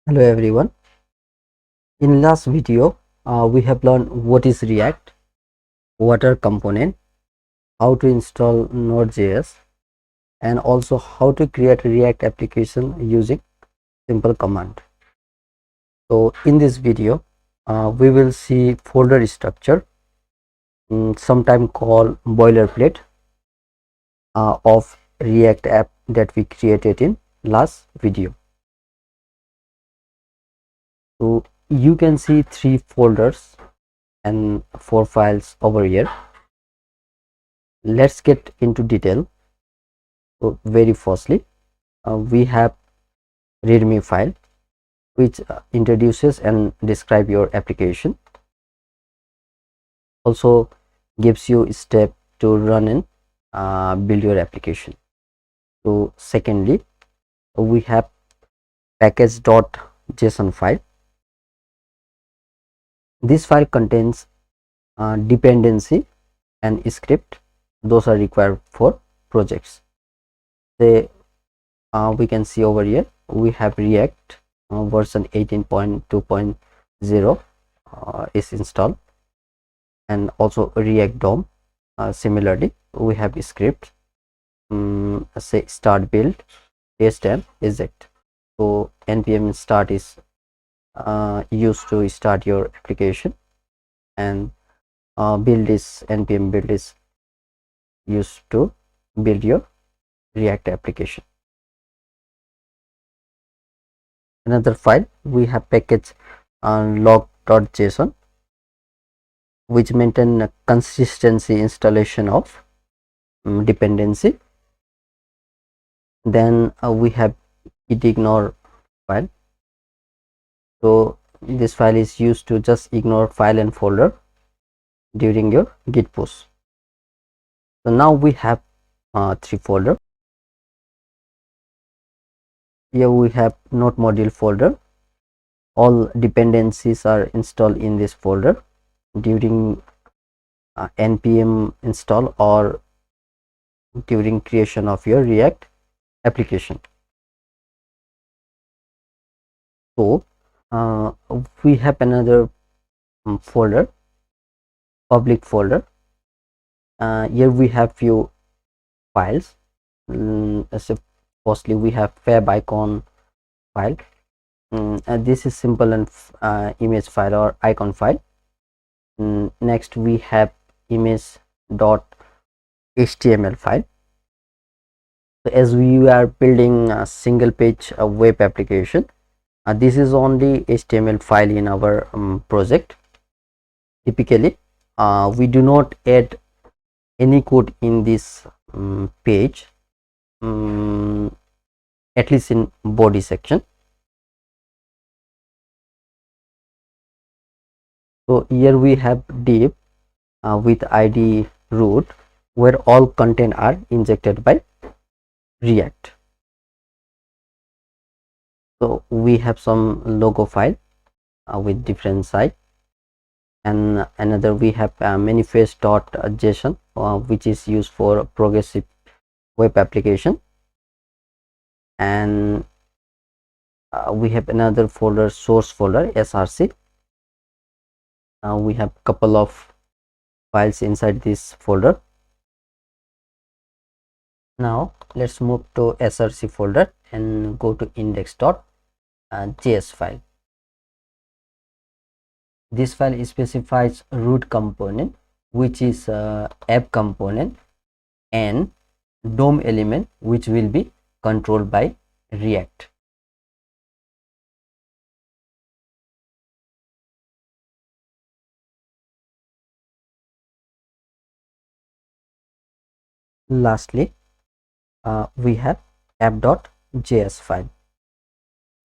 Hello everyone. In last video, we have learned what is React, what are component, how to install Node.js, and also how to create React application using simple command. So in this video, we will see folder structure, sometime called boilerplate of React app that we created in last video. So you can see 3 folders and 4 files over here. Let's get into detail. So very firstly, we have readme file which introduces and describe your application, also gives you step to run and build your application. So secondly, we have package.json file. This file contains dependency and script. Those are required for projects. Say we can see over here we have React version 18.2.0 is installed, and also React DOM. Similarly, we have script, say start build, test and eject. So npm start is used to start your application, and build is npm build is used to build your React application. Another file we have package log.json, which maintain a consistency installation of dependency. Then we have ignore file. So this file is used to just ignore file and folder during your git push. So now we have 3 folder. Here we have node module folder. All dependencies are installed in this folder during npm install or during creation of your React application. So we have another folder, public folder. Here we have few files. So firstly we have fab icon file. This is simple and image file or icon file. Next we have image.html file. So as we are building a single page web application, this is only HTML file in our project. Typically we do not add any code in this page, at least in body section. So here we have div with id root, where all content are injected by React. So we have some logo file with different size, and another we have manifest.json which is used for progressive web application, and we have another folder, source folder src. We have couple of files inside this folder. Now let's move to src folder and go to index.js file. This file specifies root component, which is app component, and DOM element, which will be controlled by React. Lastly, we have app.js file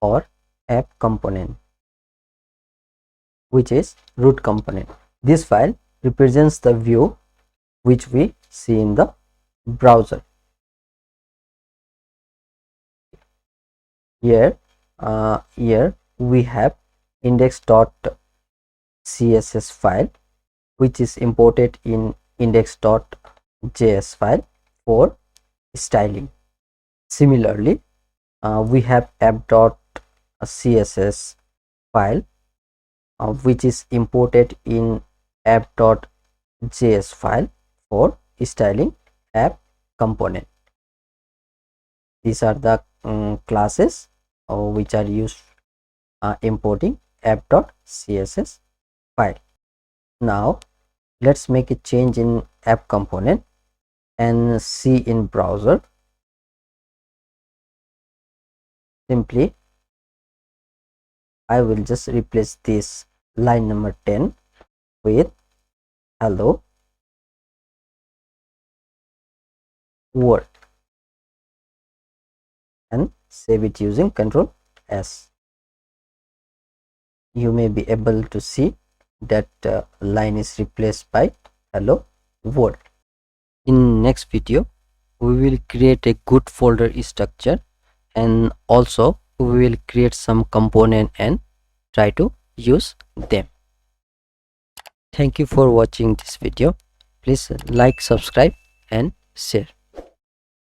or app component, which is root component. This file represents the view which we see in the browser. Here we have index.css file, which is imported in index.js file for styling. Similarly, we have a CSS file which is imported in app.js file for styling app component. These are the classes which are used importing app.css file. Now let's make a change in app component and see in browser. Simply I will just replace this line number 10 with hello world and save it using Ctrl S. You may be able to see that line is replaced by hello world. In next video we will create a good folder structure, and also we will create some component and try to use them. Thank you for watching this video. Please like, subscribe and share.